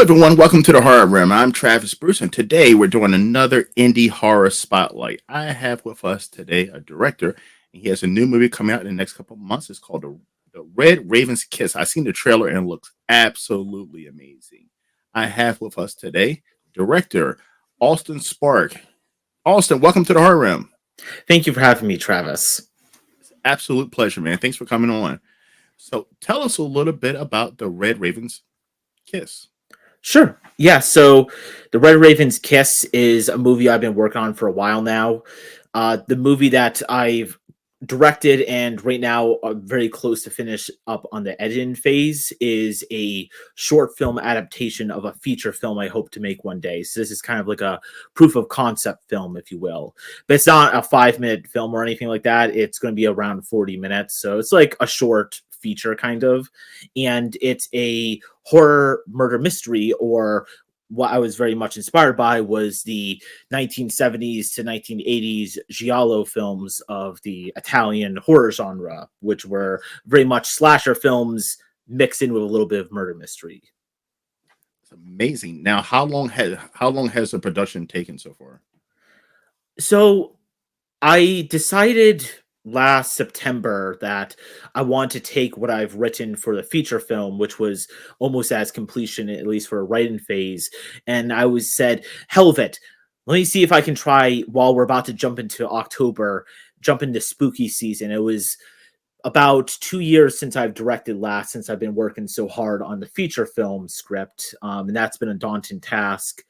everyone, welcome to the Horror Room. I'm Travis Bruce, and today we're doing another indie horror spotlight. I have with us today a director, and he has a new movie coming out in the next couple of months. It's called the Red Raven's Kiss. I've seen the trailer and it looks absolutely amazing. I have with us today director Austin Spark. Austin, welcome to the Horror Room. Thank you for having me, Travis. It's an absolute pleasure, man. Thanks for coming on. So, tell us a little bit about the Red Raven's Kiss. Sure. Yeah. So, The Red Raven's Kiss is a movie I've been working on for a while now. The movie that I've directed and right now very close to finish up on the editing phase is a short film adaptation of a feature film I hope to make one day. So this is kind of like a proof of concept film, if you will. But it's not a 5-minute film or anything like that. It's going to be around 40 minutes. So it's like a short feature kind of, and it's a horror murder mystery, or what I was very much inspired by was the 1970s to 1980s giallo films of the Italian horror genre, which were very much slasher films mixed in with a little bit of murder mystery. It's amazing. Now, how long has the production taken so far? So I decided last September that I want to take what I've written for the feature film, which was almost as completion, at least for a writing phase. And I was said, hell of it. Let me see if I can try while we're about to jump into October, jump into spooky season. It was about 2 years since I've directed last, since I've been working so hard on the feature film script. And that's been a daunting task.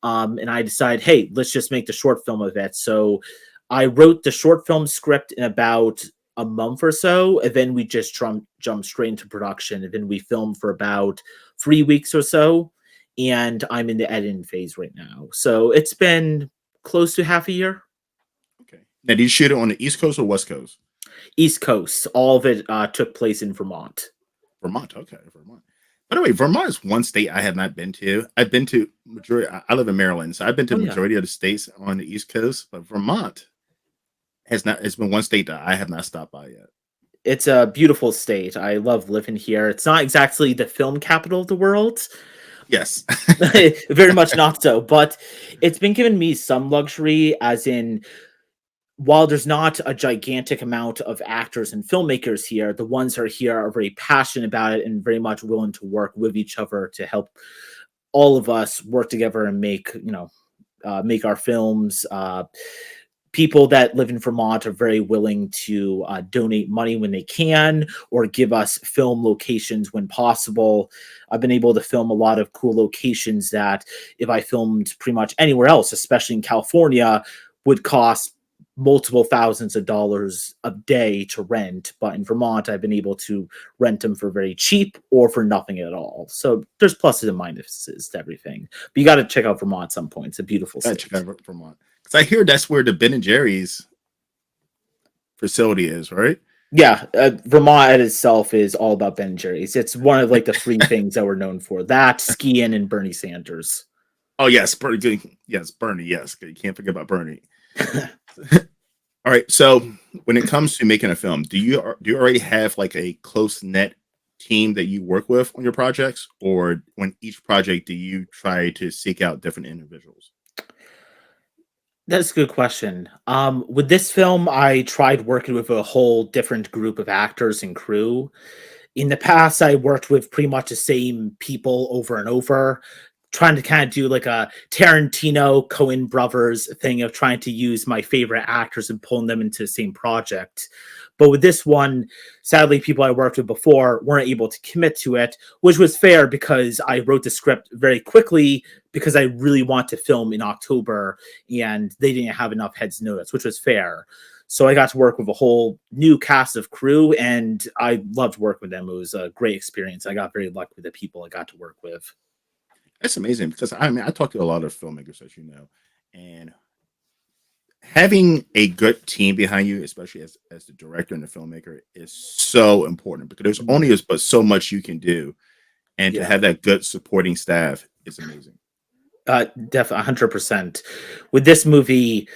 And I decided, hey, let's just make the short film of it. So I wrote the short film script in about a month or so, and then we just jumped straight into production. And then we filmed for about 3 weeks or so, and I'm in the editing phase right now. So it's been close to half a year. Okay. Now, did you shoot it on the East Coast or West Coast? East Coast. All of it took place in Vermont. Vermont. Okay, Vermont. By the way, Vermont is one state I have not been to. I've been to majority. I live in Maryland, so I've been to Oh, the yeah. majority of the states on the East Coast, but Vermont has not. It's been one state that I have not stopped by yet. It's a beautiful state. I love living here. It's not exactly the film capital of the world. Yes. Very much not so, but it's been giving me some luxury, as in, while there's not a gigantic amount of actors and filmmakers here, the ones that are here are very passionate about it and very much willing to work with each other to help all of us work together and make our films. People that live in Vermont are very willing to donate money when they can, or give us film locations when possible. I've been able to film a lot of cool locations that, if I filmed pretty much anywhere else, especially in California, would cost multiple thousands of dollars a day to rent. But in Vermont, I've been able to rent them for very cheap or for nothing at all. So there's pluses and minuses to everything. But you got to check out Vermont at some point. It's a beautiful Gotta state. check out Vermont because I hear that's where the Ben and Jerry's facility is, right? Yeah, Vermont at itself is all about Ben and Jerry's. It's one of like the three things that we're known for: that, skiing, and Bernie Sanders. Oh yes, Bernie. Yes, Bernie. Yes, you can't forget about Bernie. All right. So, when it comes to making a film, do you already have like a close knit team that you work with on your projects, or when each project do you try to seek out different individuals? That's a good question. With this film, I tried working with a whole different group of actors and crew. In the past, I worked with pretty much the same people over and over, trying to kind of do like a Tarantino Coen brothers thing of trying to use my favorite actors and pulling them into the same project. But with this one, sadly, people I worked with before weren't able to commit to it, which was fair because I wrote the script very quickly because I really want to film in October and they didn't have enough heads notice, which was fair. So I got to work with a whole new cast of crew, and I loved working with them. It was a great experience. I got very lucky with the people I got to work with. That's amazing because I mean I talk to a lot of filmmakers, as you know, and having a good team behind you, especially as the director and the filmmaker, is so important because there's Mhm. only but so much you can do, and to Yeah. have that good supporting staff is amazing. Definitely 100%. With this movie,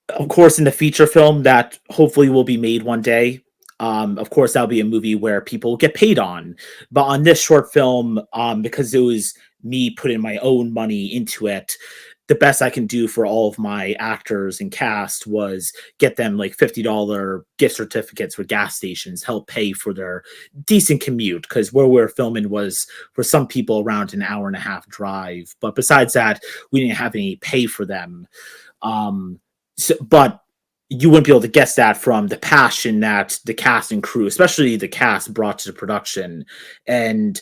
of course, in the feature film that hopefully will be made one day, of course, that'll be a movie where people get paid on. But on this short film, because it was me putting my own money into it, the best I can do for all of my actors and cast was get them like $50 gift certificates for gas stations, help pay for their decent commute. Because where we were filming was for some people around an hour and a half drive. But besides that, we didn't have any pay for them. But you wouldn't be able to guess that from the passion that the cast and crew, especially the cast, brought to the production. And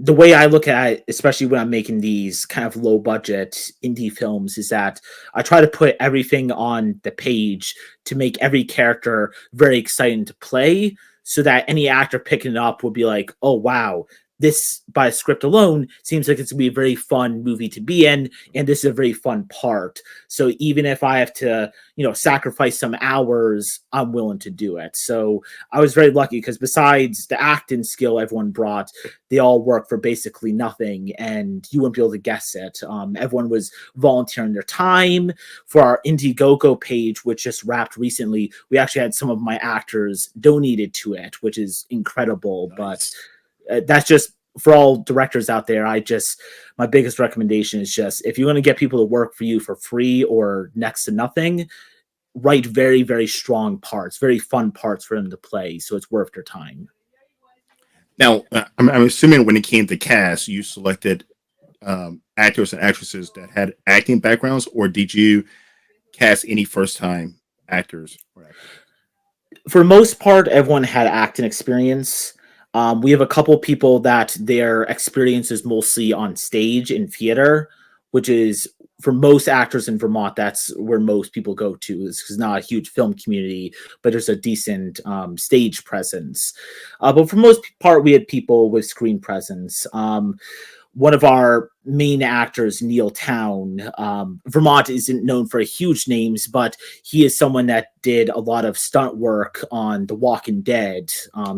the way I look at it, especially when I'm making these kind of low budget indie films, is that I try to put everything on the page to make every character very exciting to play, so that any actor picking it up would be like, oh, wow, this by script alone seems like it's gonna be a very fun movie to be in, and this is a very fun part. So even if I have to, sacrifice some hours, I'm willing to do it. So I was very lucky because besides the acting skill everyone brought, they all work for basically nothing, and you wouldn't be able to guess it. Everyone was volunteering their time. For our Indiegogo page, which just wrapped recently, we actually had some of my actors donated to it, which is incredible. Nice. But that's just for all directors out there. My biggest recommendation is just, if you want to get people to work for you for free or next to nothing, write very, very strong parts, very fun parts for them to play, so it's worth their time. Now, I'm assuming when it came to cast, you selected actors and actresses that had acting backgrounds, or did you cast any first time actors or actors? For most part, everyone had acting experience. We have a couple people that their experience is mostly on stage in theater, which is, for most actors in Vermont, that's where most people go to. It's not a huge film community, but there's a decent stage presence. But for most part, we had people with screen presence. One of our main actors, Neil Town. Vermont isn't known for huge names, but he is someone that did a lot of stunt work on The Walking Dead.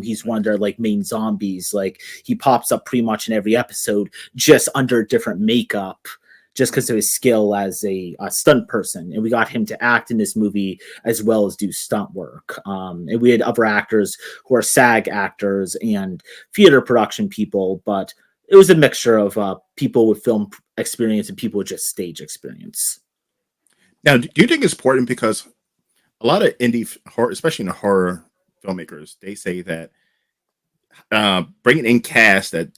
He's one of their like main zombies. Like, he pops up pretty much in every episode, just under different makeup, just because of his skill as a stunt person. And we got him to act in this movie as well as do stunt work. And we had other actors who are SAG actors and theater production people, but it was a mixture of people with film experience and people with just stage experience. Now, do you think it's important, because a lot of horror, especially in the horror filmmakers, they say that bringing in cast that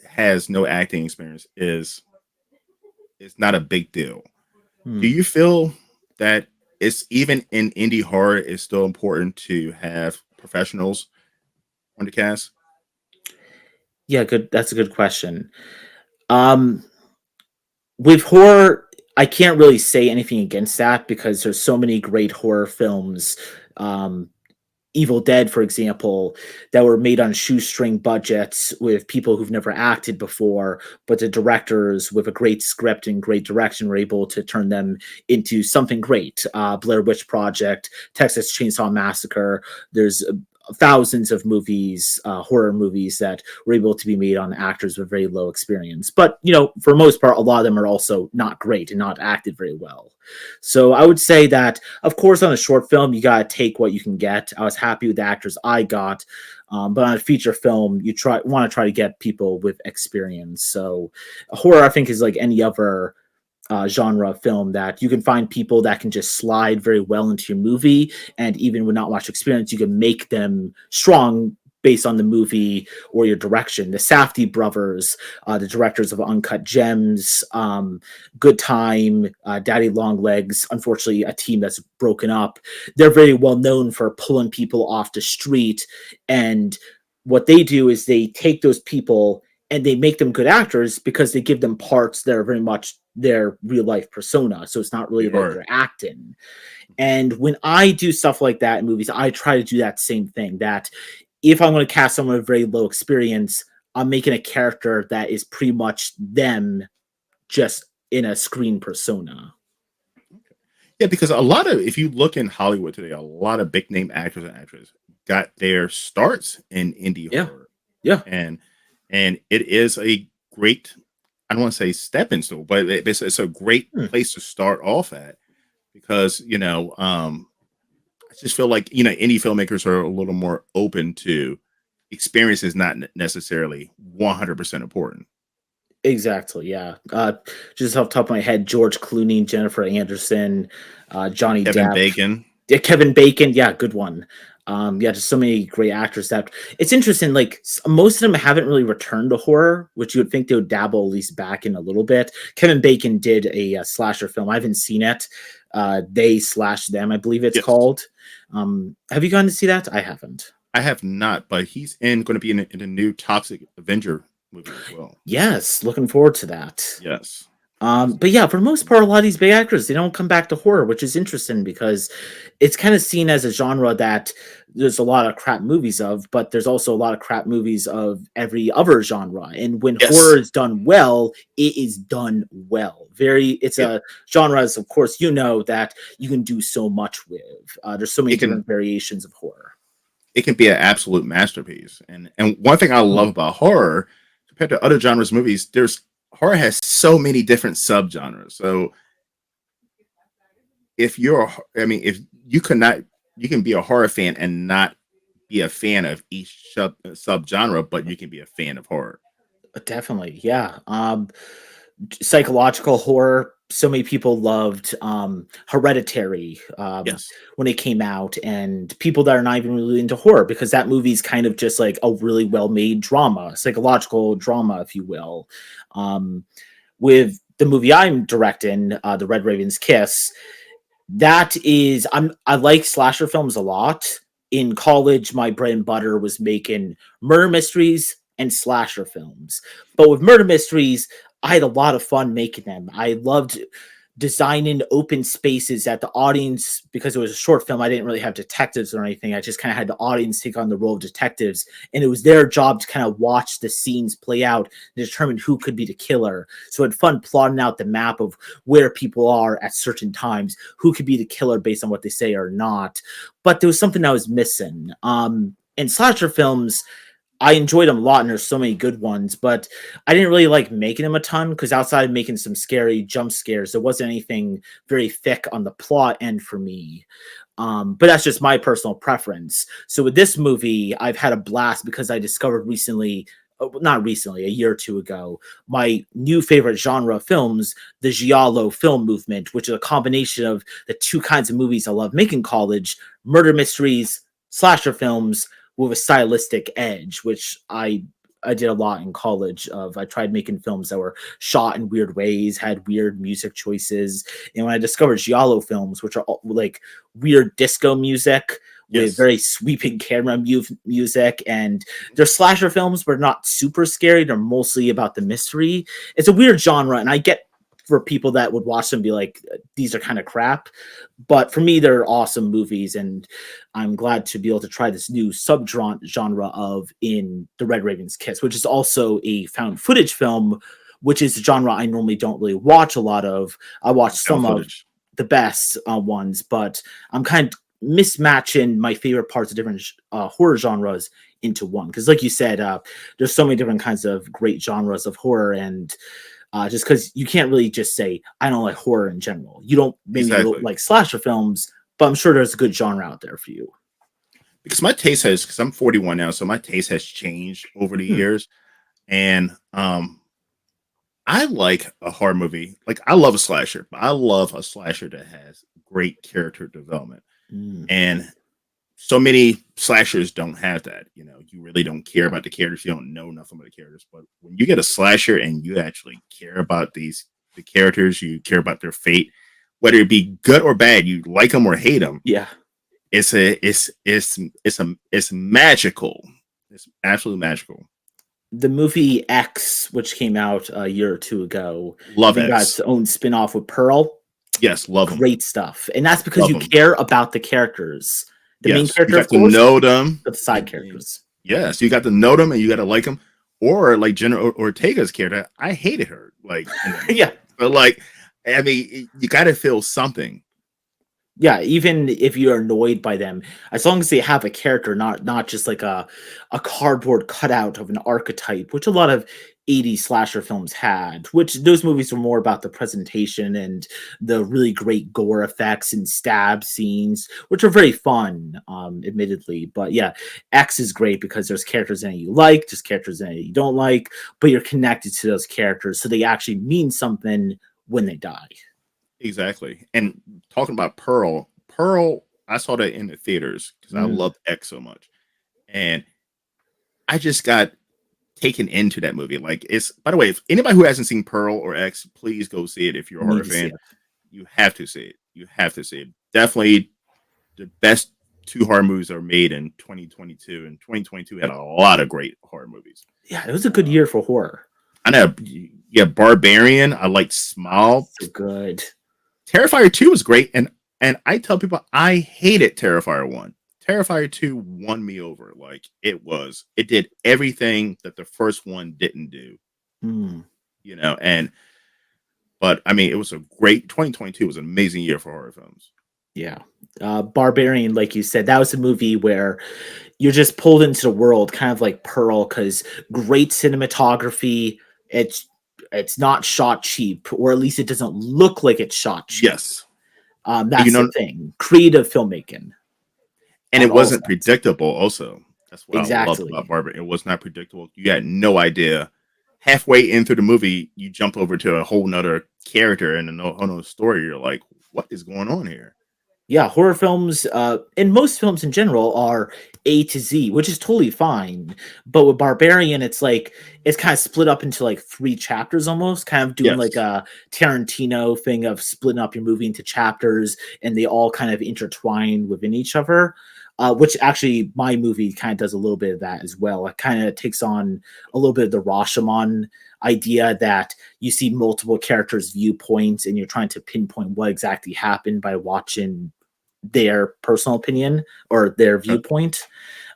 has no acting experience is not a big deal. Do you feel that it's, even in indie horror, it's still important to have professionals on the cast? Yeah, good. That's a good question. Um, with horror, I can't really say anything against that because there's so many great horror films. Um, Evil Dead, for example, that were made on shoestring budgets with people who've never acted before, but the directors with a great script and great direction were able to turn them into something great. Blair Witch Project, Texas Chainsaw Massacre. There's thousands of movies, horror movies, that were able to be made on actors with very low experience. But, for most part, a lot of them are also not great and not acted very well. So I would say that, of course, on a short film, you got to take what you can get. I was happy with the actors I got. But on a feature film, you want to try to get people with experience. So horror, I think, is like any other genre of film, that you can find people that can just slide very well into your movie, and even with not much experience, you can make them strong based on the movie or your direction. The Safdie brothers, the directors of Uncut Gems, Good Time, Daddy Long Legs, unfortunately a team that's broken up, they're very well known for pulling people off the street. And what they do is they take those people and they make them good actors because they give them parts that are very much their real life persona. So it's not really about their acting. And when I do stuff like that in movies, I try to do that same thing. That if I'm going to cast someone with very low experience, I'm making a character that is pretty much them, just in a screen persona. Yeah, because a lot of, if you look in Hollywood today, a lot of big name actors and actresses got their starts in indie Yeah. horror, Yeah. and it is a great, I don't want to say stepping stone, but it's a great place to start off at, because I just feel like indie filmmakers are a little more open to experience is not necessarily 100% important. Exactly. Yeah. Just off the top of my head, George Clooney, Jennifer Anderson, Johnny Kevin Depp, Bacon. yeah, Kevin Bacon. Yeah, good one. Yeah, just so many great actors that it's interesting. Like most of them haven't really returned to horror, which you would think they would dabble at least back in a little bit. Kevin Bacon did a slasher film. I haven't seen it. They slash them, I believe it's Yes. called. Have you gone to see that? I haven't. I have not, but he's going to be in a new Toxic Avenger movie as well. Yes, looking forward to that. Yes. But yeah, for the most part, a lot of these big actors they don't come back to horror, which is interesting because it's kind of seen as a genre that there's a lot of crap movies of, but there's also a lot of crap movies of every other genre. And when Yes. horror is done well, it is done well. It's Yeah. a genre, as of course you know, that you can do so much with. There's so many It can different variations of horror. it can be an absolute masterpiece. And one thing I love about horror compared to other genres of movies, there's horror has so many different subgenres. So if you're if you could not you can be a horror fan and not be a fan of each subgenre, but you can be a fan of horror. Definitely, yeah. Psychological horror. So many people loved Hereditary Yes. when it came out, and people that are not even really into horror because that movie's kind of just like a really well made drama, psychological drama, if you will. Um, with the movie I'm directing, The Red Raven's Kiss, I like slasher films a lot. In college, my bread and butter was making murder mysteries and slasher films. But with murder mysteries, I had a lot of fun making them. I loved designing open spaces that the audience, because it was a short film, I didn't really have detectives or anything. I just kind of had the audience take on the role of detectives, and it was their job to kind of watch the scenes play out and determine who could be the killer. So I had fun plotting out the map of where people are at certain times, who could be the killer based on what they say or not. But there was something I was missing. In slasher films, I enjoyed them a lot, and there's so many good ones, but I didn't really like making them a ton because outside of making some scary jump scares, there wasn't anything very thick on the plot end for me. But that's just my personal preference. So with this movie, I've had a blast because I discovered recently, not recently, a year or two ago, my new favorite genre of films, the giallo film movement, which is a combination of the two kinds of movies I love making in college: murder mysteries, slasher films with a stylistic edge, which I did a lot in college. I tried making films that were shot in weird ways, had weird music choices, and when I discovered giallo films, which are all, like weird disco music with Yes. very sweeping camera music, and they're slasher films, but not super scary. They're mostly about the mystery. It's a weird genre, and I get for people that would watch them and be like, these are kind of crap. But for me, they're awesome movies, and I'm glad to be able to try this new subgenre of in The Red Raven's Kiss, which is also a found footage film, which is a genre I normally don't really watch a lot of. I watch Found some of footage. the best ones, but I'm kind of mismatching my favorite parts of different horror genres into one. Because, like you said, there's so many different kinds of great genres of horror, and just because you can't really just say I don't like horror in general. You don't maybe you don't Exactly. like slasher films, but I'm sure there's a good genre out there for you. Because my taste has because I'm 41 now, so my taste has changed over the Hmm. years. And I like a horror movie. Like I love a slasher, but I love a slasher that has great character development. Mm. And so many slashers don't have that. You really don't care about the characters. You don't know nothing about the characters. But when you get a slasher and you actually care about the characters, you care about their fate, whether it be good or bad, you like them or hate them. Yeah. It's magical. It's absolutely magical. The movie X, which came out a year or two ago, Love even got X. its own spin-off with Pearl. Yes, love them. Great stuff. And that's because Love you them. care about the characters. The main Yes, you character, got of to course, know them. but the side characters. Yes, you got to know them, and you got to like them. Or like Jenna Ortega's character, I hated her. Like, Yeah. but like, you got to feel something. Yeah, even if you're annoyed by them, as long as they have a character, not just like a cardboard cutout of an archetype, which a lot of 80s slasher films had, which those movies were more about the presentation and the really great gore effects and stab scenes, which are very fun, admittedly. But yeah, X is great because there's characters in it you like, there's characters in it you don't like, but you're connected to those characters, so they actually mean something when they die. Exactly. And talking about Pearl, I saw that in the theaters because I Mm, loved X so much, and I just got taken into that movie. Like, it's by the way, if anybody who hasn't seen Pearl or X, please go see it. If you're a need horror to see fan, it. you have to see it. You have to see it. Definitely the best two horror movies are made in 2022, and 2022 had a lot of great horror movies. Yeah, it was a good Um, year for horror. I know, yeah, Barbarian. I like Smile. So good. Terrifier 2 was great, and I tell people I hated Terrifier 1. Terrifier 2 won me over. Like, it did everything that the first one didn't do, Mm, and but I mean, it was a great 2022 was an amazing year for horror films. yeah. Barbarian, like you said, that was a movie where you're just pulled into the world, kind of like Pearl, because great cinematography. It's it's not shot cheap, or at least it doesn't look like it's shot cheap. Yes. And, That's the thing. Creative filmmaking and on it all wasn't sides. predictable also. That's what I loved about Exactly. Barbarian. It was not predictable. You had no idea. Halfway into the movie, you jump over to a whole nother character and a whole nother story. You're like, what is going on here? Yeah, horror films, and most films in general are A to Z, which is totally fine. But with Barbarian, it's like it's kind of split up into like three chapters almost, kind of doing like Yes. a Tarantino thing of splitting up your movie into chapters, and they all kind of intertwine within each other. Which actually my movie kind of does a little bit of that as well. It kind of takes on a little bit of the Rashomon idea that you see multiple characters' viewpoints and you're trying to pinpoint what exactly happened by watching their personal opinion or their Uh, viewpoint.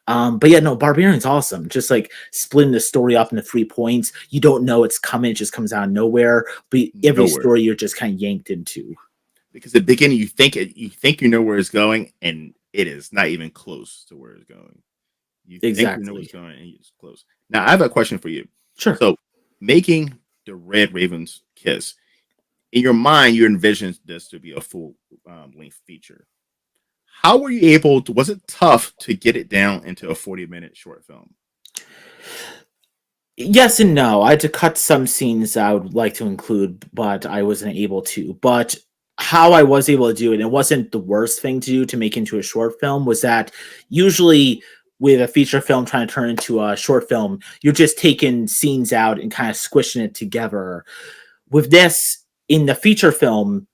But yeah, no, Barbarian's awesome. Just like splitting the story up into 3 points. You don't know it's coming, it just comes out of nowhere. But every Nowhere. story you're just kind of yanked into. Because at the beginning you think you know where it's going, and it is not even close to where it's going. You think you know where Exactly. it's going, and it's close. Now I have a question for you. Sure. So, making the Red Ravens kiss in your mind, you envisioned this to be a full length feature. How were you able to? Was it tough to get it down into a 40-minute short film? Yes and no. I had to cut some scenes I would like to include, but I wasn't able to. But how I was able to do it, it wasn't the worst thing to do to make into a short film, was that usually with a feature film trying to turn into a short film, you're just taking scenes out and kind of squishing it together. With this, in the feature film,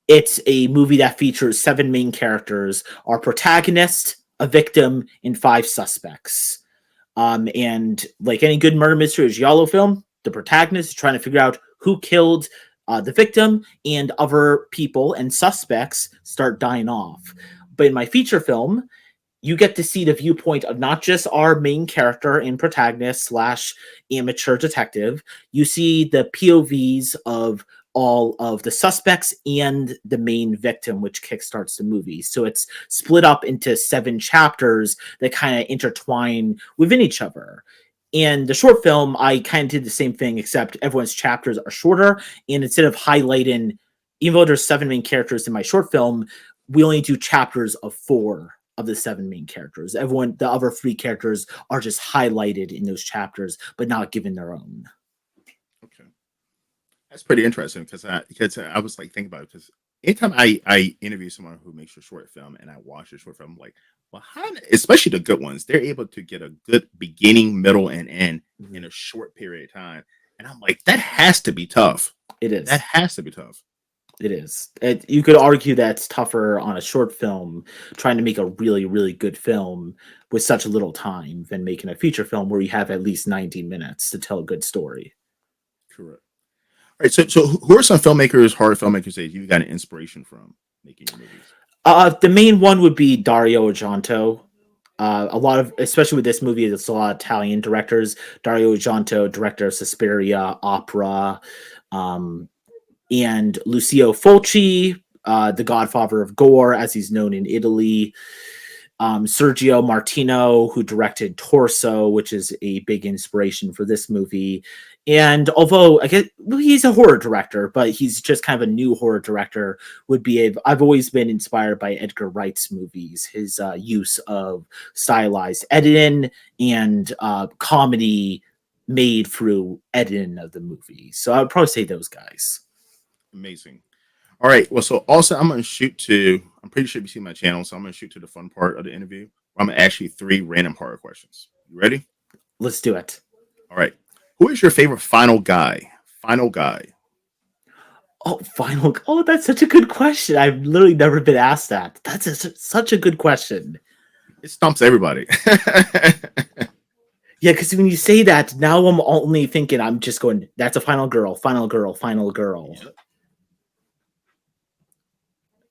it's a movie that features seven main characters: our protagonist, a victim, and five suspects. And like any good murder mystery or giallo film, the protagonist is trying to figure out who killed the victim, and other people and suspects start dying off. But in my feature film, you get to see the viewpoint of not just our main character and protagonist slash amateur detective. You see the POVs of all of the suspects and the main victim, which kickstarts the movie. So it's split up into 7 chapters that kind of intertwine within each other. And the short film, I kind of did the same thing, except everyone's chapters are shorter. And instead of highlighting, even though there's 7 main characters in my short film, we only do chapters of 4 of the 7 main characters. Everyone, the other 3 characters are just highlighted in those chapters, but not given their own. Okay, that's pretty interesting because I was like thinking about it because anytime I interview someone who makes a short film and I watch a short film, I'm like, well, especially the good ones, they're able to get a good beginning, middle, and end in Mhm. a short period of time, and I'm like, that has to be tough. It That is. has to be tough. It is. You could argue that it's tougher on a short film trying to make a really, really good film with such little time than making a feature film where you have at least 90 minutes to tell a good story. Correct. All right. So who are some filmmakers, horror filmmakers that you got an inspiration from making your movies? The main one would be Dario Argento. A lot of, especially with this movie, it's a lot of Italian directors. Dario Argento, director of Suspiria, Opera, um, and Lucio Fulci. the godfather of gore, as he's known in Italy. Sergio Martino, who directed Torso, which is a big inspiration for this movie. And although I guess he's a horror director, but he's just kind of a new horror director, I've always been inspired by Edgar Wright's movies, his use of stylized editing and comedy made through editing of the movie. So I would probably say those guys. Amazing. All right. Well, so also I'm pretty sure you see my channel, so I'm going to shoot to the fun part of the interview. I'm going to ask you 3 random horror questions. You ready? Let's do it. All right. Who is your favorite final guy? Final guy. Oh, final. Oh, that's such a good question. I've literally never been asked that. Such a good question. It stumps everybody. Yeah, because when you say that, now I'm only thinking, I'm just going, that's a final girl, final girl, final girl. Yep.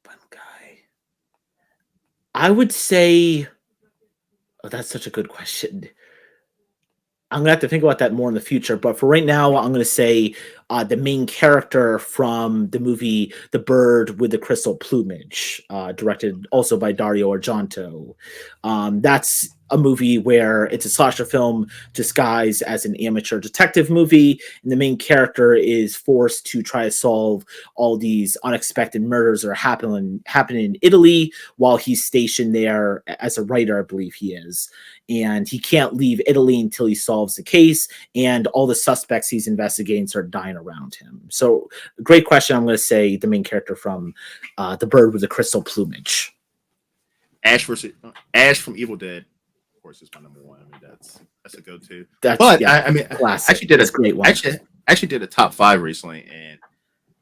Final guy. I would say, oh, that's such a good question. I'm going to have to think about that more in the future. But for right now, I'm going to say the main character from the movie The Bird with the Crystal Plumage, directed also by Dario Argento. That's a movie where it's a slasher film disguised as an amateur detective movie, and the main character is forced to try to solve all these unexpected murders that are happening in Italy while he's stationed there as a writer, I believe he is. And he can't leave Italy until he solves the case, and all the suspects he's investigating start dying around him. So, great question. I'm going to say the main character from The Bird with the Crystal Plumage. Ash from Evil Dead. Of course, is my number one. I mean, that's a go-to. I mean, classic. Actually did a great one. Actually did a top 5 recently, and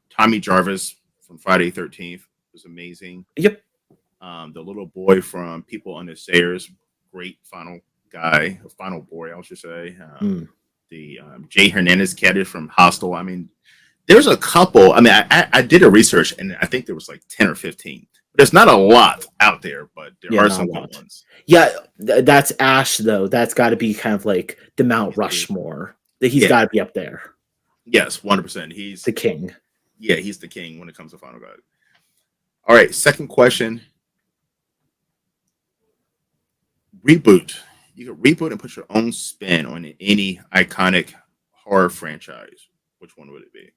Tommy Jarvis from Friday the 13th was amazing. Yep. The little boy from People Under Stairs, great final boy, I should say. The Jay Hernandez cat from Hostel. I mean, there's a couple. I mean, I did a research, and I think there was like 10 or 15. There's not a lot out there, but there are some good ones. Yeah, that's Ash, though. That's got to be kind of like the Mount Rushmore. He's got to be up there. Yes, 100%. He's the king. Yeah, he's the king when it comes to Final God. All right, second question. Reboot. You can reboot and put your own spin on any iconic horror franchise. Which one would it be?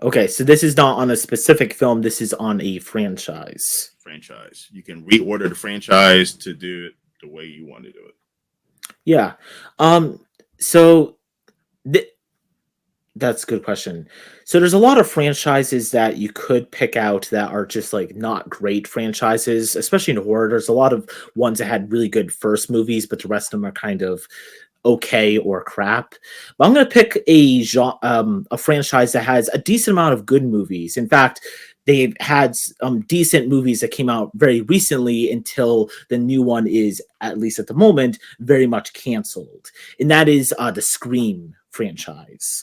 Okay, so this is not on a specific film. This is on a franchise. You can reorder the franchise to do it the way you want to do it. Yeah. So that's a good question. So there's a lot of franchises that you could pick out that are just like not great franchises, especially in horror. There's a lot of ones that had really good first movies, but the rest of them are kind of okay or crap. But I'm going to pick a franchise that has a decent amount of good movies. In fact, they've had decent movies that came out very recently until the new one is, at least at the moment, very much canceled. And that is the Scream franchise.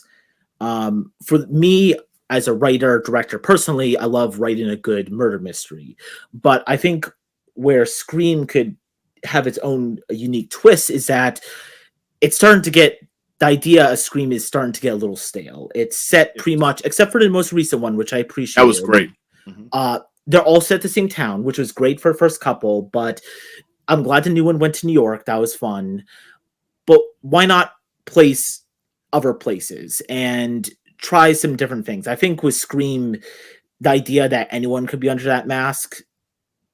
For me, as a writer, director, personally, I love writing a good murder mystery. But I think where Scream could have its own unique twist is that it's starting to get, the idea of Scream is starting to get a little stale. It's set pretty much, except for the most recent one, which I appreciate. That was great. Mm-hmm. They're all set the same town, which was great for the first couple, but I'm glad the new one went to New York. That was fun. But why not place other places and try some different things? I think with Scream, the idea that anyone could be under that mask,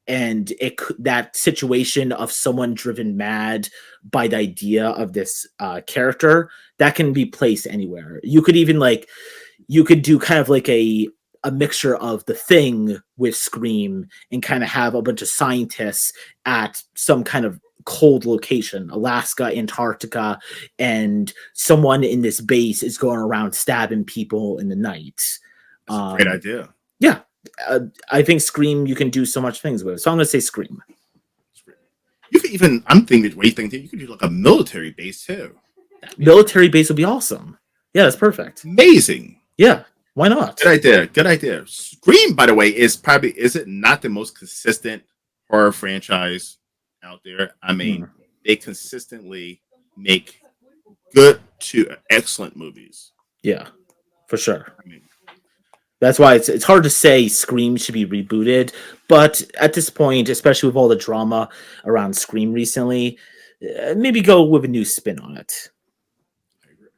and that situation of someone driven mad by the idea of this character, that can be placed anywhere. You could even you could do kind of like a mixture of The Thing with Scream and kind of have a bunch of scientists at some kind of cold location, Alaska, Antarctica, and someone in this base is going around stabbing people in the night. That's a great idea. Yeah. I think Scream, you can do so much things with. So I'm going to say Scream. You could even, I'm thinking, what do you think? You could do like a military base too. Military base would be awesome. Yeah, that's perfect. Amazing. Yeah, why not? Good idea. Scream, by the way, is it not the most consistent horror franchise out there? I mean, they consistently make good to excellent movies. Yeah, for sure. I mean, That's why it's hard to say Scream should be rebooted, but at this point, especially with all the drama around Scream recently, maybe go with a new spin on it. I agree.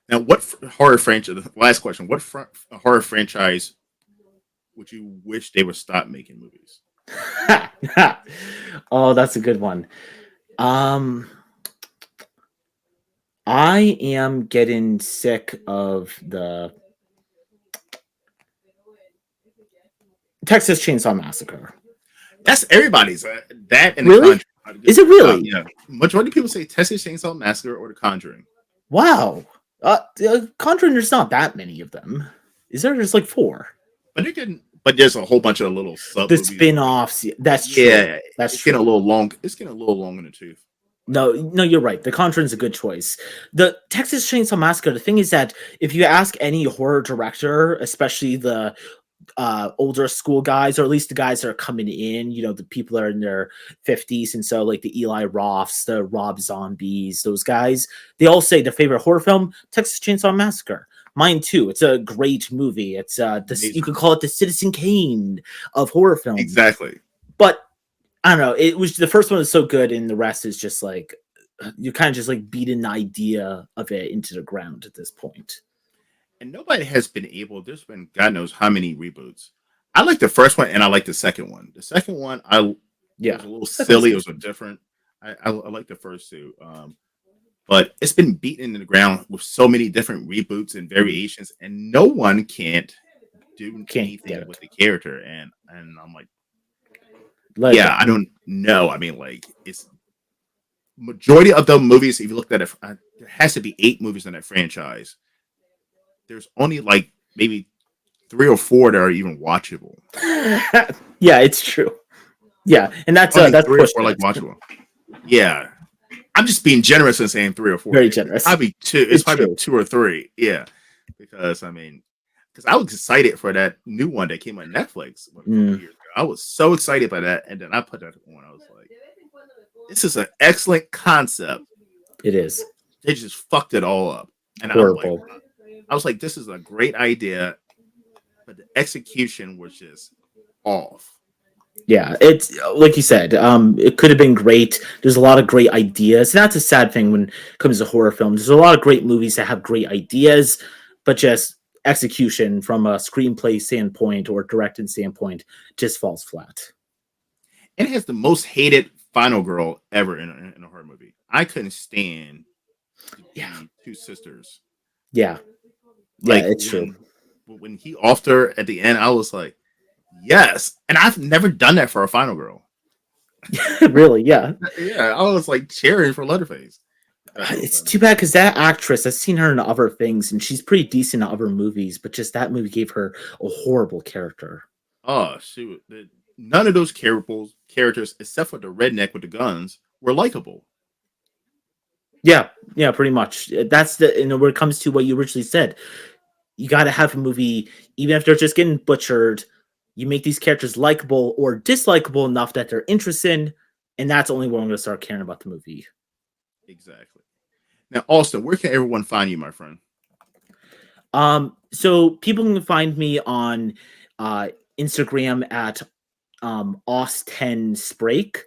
Now, what horror franchise? Last question: what horror franchise would you wish they would stop making movies? Oh, that's a good one. Um, I am getting sick of the Texas Chainsaw Massacre. That's everybody's. That and Really? The Conjuring. Is it really? Yeah. Majority of people say Texas Chainsaw Massacre or The Conjuring. Wow. Conjuring, there's not that many of them. Is there? There's like 4. But they're getting. But there's a whole bunch of little sub. The spin-offs. That's true. Yeah, That's it's true. getting a little long. It's getting a little long in the tooth. No, you're right. The Conjuring's a good choice. The Texas Chainsaw Massacre, the thing is that if you ask any horror director, especially the older school guys, or at least the guys that are coming in, the people that are in their 50s, and so like the Eli Roths, the Rob Zombies, those guys, they all say their favorite horror film, Texas Chainsaw Massacre. Mine too. It's a great movie. It's you could call it the Citizen Kane of horror films. Exactly. But I don't know. It was the first one was so good, and the rest is just like you kind of just like beat an idea of it into the ground at this point. And nobody has been able. There's been God knows how many reboots. I like the first one, and I like the second one. The second one, it was a little silly. It was a different. I like the first two, but it's been beaten into the ground with so many different reboots and variations, and no one can't do anything with the character. And I'm like, I don't know. I mean, like it's majority of the movies. If you looked at it, there has to be 8 movies in that franchise. There's only like maybe 3 or 4 that are even watchable. Yeah, it's true. Yeah, and that's 3 or 4 like watchable. Yeah, I'm just being generous and saying 3 or 4. Very generous. Probably 2. It's probably 2 or 3. Yeah, because I was excited for that new one that came on Netflix a few years ago. I was so excited by that, and then I put that on. I was like, "This is an excellent concept." It is. They just fucked it all up, and horrible. I was like, "This is a great idea," but the execution was just off. Yeah, it's like you said. It could have been great. There's a lot of great ideas, and that's a sad thing when it comes to horror films. There's a lot of great movies that have great ideas, but just execution from a screenplay standpoint or directing standpoint just falls flat. And it has the most hated final girl ever in a horror movie. I couldn't stand the 2 sisters. Yeah, it's true. When he offed her at the end, I was like, yes. And I've never done that for a final girl. Really? Yeah. Yeah, I was like cheering for Leatherface. It's too bad because that actress, I've seen her in other things, and she's pretty decent in other movies, but just that movie gave her a horrible character. Oh, shoot. None of those characters, except for the redneck with the guns, were likable. Yeah, pretty much. That's when it comes to what you originally said, you got to have a movie, even if they're just getting butchered, you make these characters likable or dislikable enough that they're interesting, and that's only when I'm going to start caring about the movie. Exactly. Now, Austin, where can everyone find you, my friend? So people can find me on Instagram at Aus10Sprake.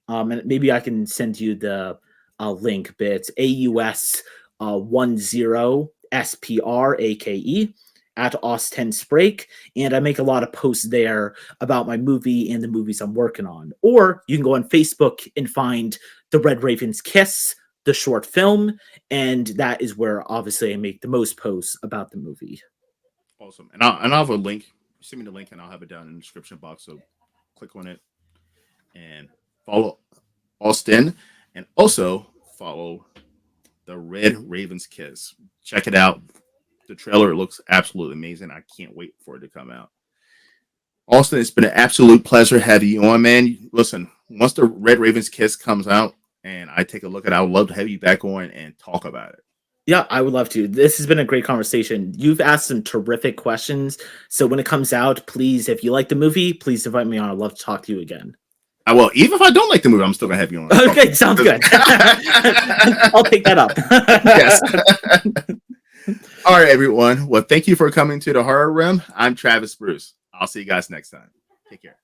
And maybe I can send you the link, but it's AUS10SPRAKE at Aus10Sprake. And I make a lot of posts there about my movie and the movies I'm working on. Or you can go on Facebook and find The Red Raven's Kiss, the short film, and that is where obviously I make the most posts about the movie. Awesome. And I'll have a link. Send me the link and I'll have it down in the description box. So click on it and follow Austin, and also follow The Red Raven's Kiss. Check it out. The trailer looks absolutely amazing. I can't wait for it to come out. Austin, it's been an absolute pleasure having you on, man. Listen, once The Red Raven's Kiss comes out and I take a look at it, I would love to have you back on and talk about it. Yeah, I would love to. This has been a great conversation. You've asked some terrific questions. So when it comes out, please, if you like the movie, please invite me on. I'd love to talk to you again. I will. Even if I don't like the movie, I'm still going to have you on. Okay, sounds good. I'll pick that up. Yes. All right, everyone. Well, thank you for coming to the Horror Rim. I'm Travis Bruce. I'll see you guys next time. Take care.